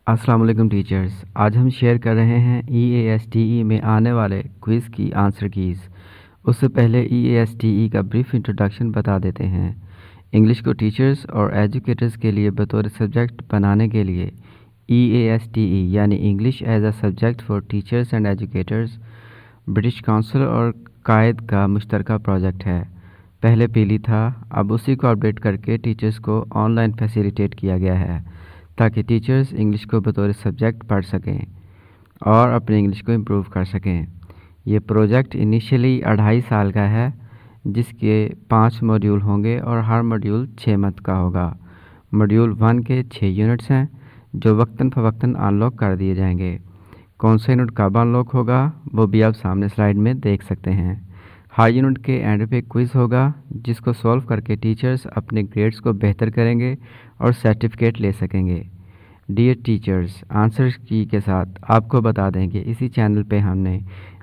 अस्सलाम वालेकुम टीचर्स। आज हम शेयर कर रहे हैं EASTE में आने वाले क्विज़ की आंसर कीज़। उससे पहले EASTE का ब्रीफ इंट्रोडक्शन बता देते हैं। इंग्लिश को टीचर्स और एजुकेटर्स के लिए बतौर सब्जेक्ट बनाने के लिए EASTE यानी English as a subject for teachers and educators British Council और कायद का मुश्तरका प्रोजेक्ट है। पहले पीली था, अब उसी को अपडेट करके टीचर्स को ऑनलाइन फैसिलिटेट किया गया है ताकि टीचर्स इंग्लिश को बतौर सब्जेक्ट पढ़ सकें और अपनी इंग्लिश को इम्प्रूव कर सकें। ये प्रोजेक्ट इनिशियली 2.5 साल का है, जिसके 5 मॉड्यूल होंगे और हर मॉड्यूल 6 मंथ का होगा। मॉड्यूल 1 के 6 यूनिट्स हैं जो वक्तन फ़वक्तन अनलॉक कर दिए जाएंगे। कौन सा यूनिट कब अनलॉक होगा वो भी आप सामने स्लाइड में देख सकते हैं। हर यूनिट के एंड पे क्विज़ होगा जिसको सॉल्व करके टीचर्स अपने ग्रेड्स को बेहतर करेंगे और सर्टिफिकेट ले सकेंगे। डियर टीचर्स, आंसर की के साथ आपको बता दें कि इसी चैनल पे हमने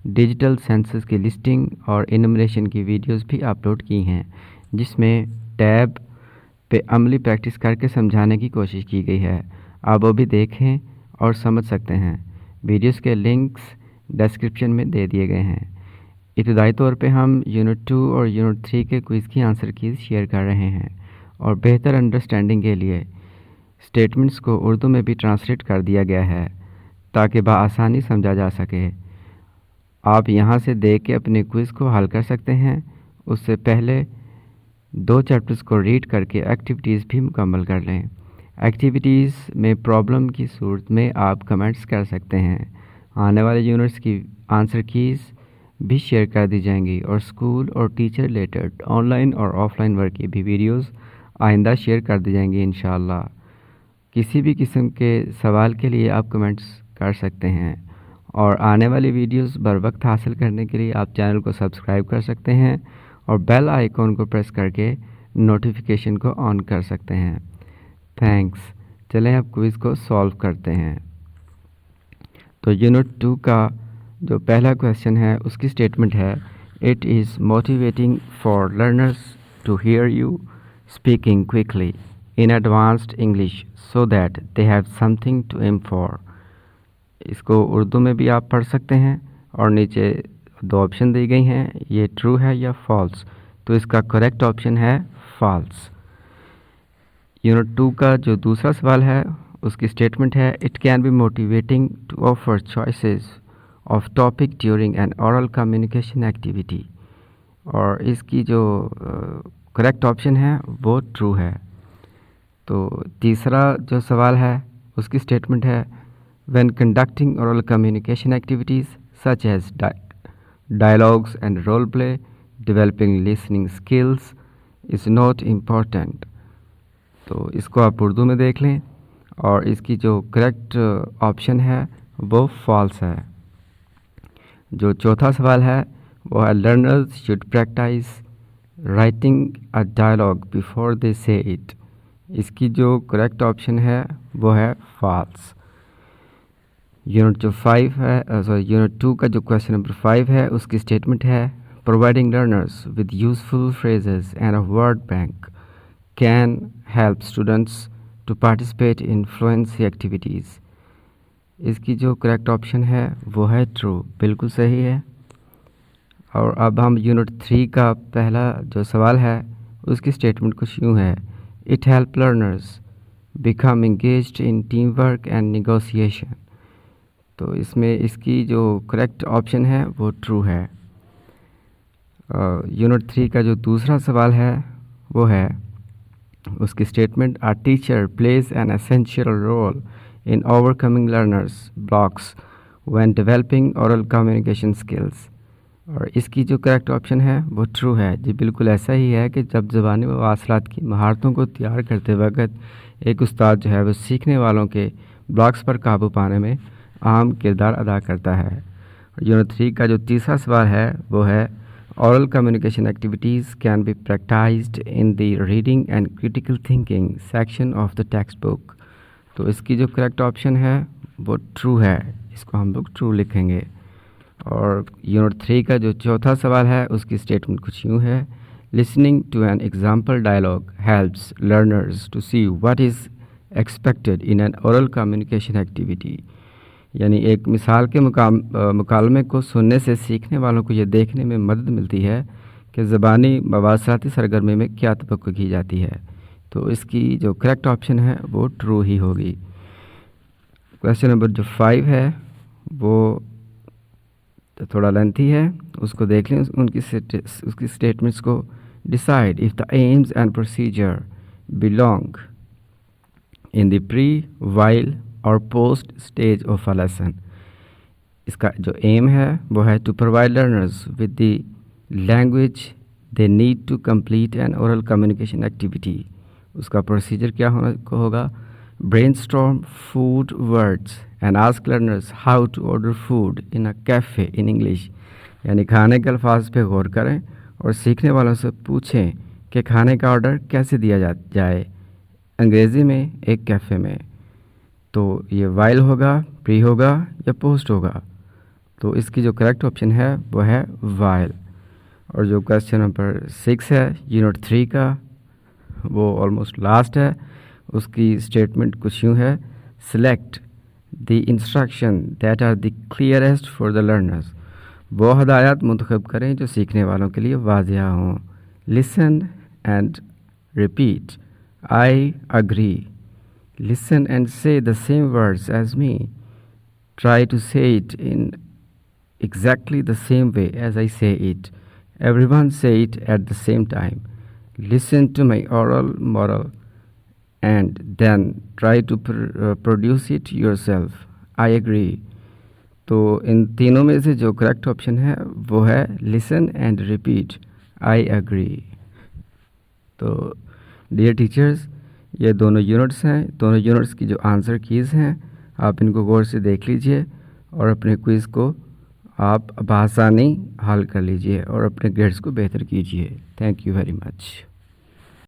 डिजिटल सेंसस की लिस्टिंग और इनुमरेशन की वीडियोस भी अपलोड की हैं, जिसमें टैब पे अमली प्रैक्टिस करके समझाने की कोशिश की गई है। आप वो भी देखें और समझ सकते हैं। वीडियोस के लिंक्स डिस्क्रिप्शन में दे दिए गए हैं। इब्तदाई तौर पे हम यूनिट 2 और यूनिट 3 के क्विज़ की आंसर कीज़ शेयर कर रहे हैं और बेहतर अंडरस्टैंडिंग के लिए स्टेटमेंट्स को उर्दू में भी ट्रांसलेट कर दिया गया है ताकि बआसानी समझा जा सके। आप यहां से देख के अपने क्विज़ को हल कर सकते हैं। उससे पहले 2 चैप्टर्स को रीड करके एक्टिविटीज़ भी मुकम्मल कर लें। एक्टिविटीज़ में प्रॉब्लम की सूरत में आप कमेंट्स कर सकते हैं। आने वाले यूनिट्स की आंसर कीज़ भी शेयर कर दी जाएंगी और स्कूल और टीचर रिलेटेड ऑनलाइन और ऑफलाइन वर्क की भी वीडियोस आइंदा शेयर कर दी जाएंगी इंशाल्लाह। किसी भी किस्म के सवाल के लिए आप कमेंट्स कर सकते हैं और आने वाली वीडियोस बर वक्त हासिल करने के लिए आप चैनल को सब्सक्राइब कर सकते हैं और बेल आइकॉन को प्रेस करके नोटिफिकेशन को ऑन कर सकते हैं। थैंक्स। चलें अब क्विज़ को सॉल्व करते हैं। तो यूनिट 2 का जो पहला क्वेश्चन है उसकी स्टेटमेंट है, it is motivating for learners to hear you speaking quickly in advanced English so that they have something to aim for। इसको उर्दू में भी आप पढ़ सकते हैं और नीचे 2 ऑप्शन दी गई हैं, ये ट्रू है या फॉल्स। तो इसका करेक्ट ऑप्शन है फॉल्स। यूनिट 2 का जो दूसरा सवाल है उसकी स्टेटमेंट है, it can be motivating to offer choices of topic during an oral communication activity. और इसकी जो करेक्ट ऑप्शन है वो ट्रू है। तो तीसरा जो सवाल है उसकी स्टेटमेंट है, when conducting oral communication activities such as dialogues and role play developing listening skills is not important. तो इसको आप उर्दू में देख लें और इसकी जो करेक्ट ऑप्शन है वो फॉल्स है। जो चौथा सवाल है वो है, learners should practise writing a dialogue before they say it. इसकी जो करेक्ट ऑप्शन है वो है फॉल्स। यूनिट जो 5 है यूनिट 2 का जो क्वेश्चन नंबर 5 है उसकी स्टेटमेंट है, providing learners with useful phrases and a word bank can help students to participate in fluency activities. इसकी जो करेक्ट ऑप्शन है वो है ट्रू, बिल्कुल सही है। और अब हम यूनिट 3 का पहला जो सवाल है उसकी स्टेटमेंट कुछ यूँ है, It helps learners become engaged in teamwork and negotiation। तो इसमें इसकी जो करेक्ट ऑप्शन है वो ट्रू है। यूनिट 3 का जो दूसरा सवाल है वो है, उसकी statement, a teacher plays an essential role in overcoming learners blocks when developing oral communication skills. और इसकी जो करेक्ट ऑप्शन है वो ट्रू है। जी बिल्कुल ऐसा ही है कि जब ज़बानी मवासलात की महारतों को तैयार करते वक्त एक उस्ताद जो है वो सीखने वालों के ब्लॉक्स पर काबू पाने में अहम किरदार अदा करता है। यूनिट 3 का जो तीसरा सवाल है वो है, oral communication activities can be practised in the reading and critical thinking section of the text book. तो इसकी जो करेक्ट ऑप्शन है वो ट्रू है, इसको हम लोग ट्रू लिखेंगे। और यूनिट 3 का जो चौथा सवाल है उसकी स्टेटमेंट कुछ यूँ है, listening to an example dialogue helps learners to see what is expected in an oral communication activity. یعنی ایک مثال کے مکالمے کو سننے سے سیکھنے والوں کو یہ دیکھنے میں مدد ملتی ہے کہ زبانی مواصلاتی سرگرمی میں کیا توقع کی جاتی ہے. تو اس کی جو کریکٹ آپشن ہے وہ ٹرو ہی ہوگی. کویسچن نمبر جو 5 ہے وہ تھوڑا لینتھی ہے, اس کو دیکھ لیں اس کی اسٹیٹمنٹس کو. Decide of the aims and procedure belong in the pre, while اور post stage of a lesson. اس کا جو aim ہے وہ ہے to provide learners with the language they need to complete an oral communication activity. اس کا procedure کیا ہوگا, brainstorm food words and ask learners how to order food in a cafe in English. یعنی کھانے کے الفاظ پہ غور کریں اور سیکھنے والوں سے پوچھیں کہ کھانے کا آرڈر کیسے دیا جائے انگریزی میں ایک کیفے میں. تو یہ وائل ہوگا, پری ہوگا یا پوسٹ ہوگا. تو اس کی جو کریکٹ آپشن ہے وہ ہے وائل. اور جو کویسچن نمبر 6 ہے یونٹ 3 کا, وہ آلموسٹ لاسٹ ہے. اس کی اسٹیٹمنٹ کچھ یوں ہے, select the instruction that are the clearest for the learners. وہ ہدایات منتخب کریں جو سیکھنے والوں کے لیے واضح ہوں. Listen and repeat, I agree. Listen and say the same words as me. Try to say it in exactly the same way as I say it. Everyone say it at the same time. Listen to my oral moral and then try to produce it yourself. I agree. تو ان تینوں میں سے جو correct option ہے وہ ہے listen and repeat. I agree. تو dear teachers, یہ دونوں یونٹس ہیں. دونوں یونٹس کی جو آنسر کیز ہیں آپ ان کو غور سے دیکھ لیجئے اور اپنے کوئز کو آپ بآسانی حل کر لیجئے اور اپنے گریڈز کو بہتر کیجئے. Thank you very much.